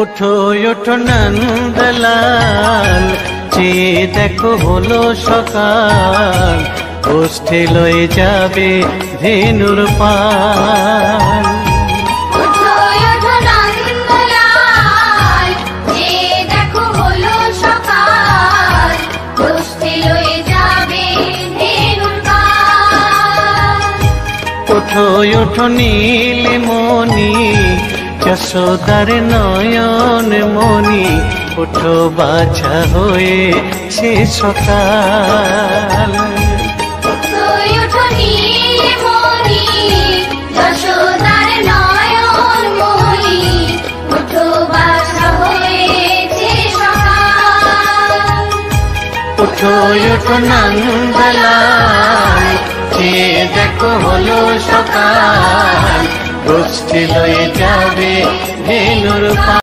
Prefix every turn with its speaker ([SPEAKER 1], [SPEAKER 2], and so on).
[SPEAKER 1] উঠো উঠো নন্দলাল, চেয়ে দেখো হলো সকাল, গোষ্ঠী লয়ে যাবে ধেনুর পাল। উঠো উঠো নীলমণি, যশোদার নয়ন মণি, উঠো বাছা হয়েছে সকাল। উঠো উঠো নন্দলাল, চেয়ে দেখো হলো সকাল, গোষ্ঠী লয়ে যাবে ধেনুর পাল।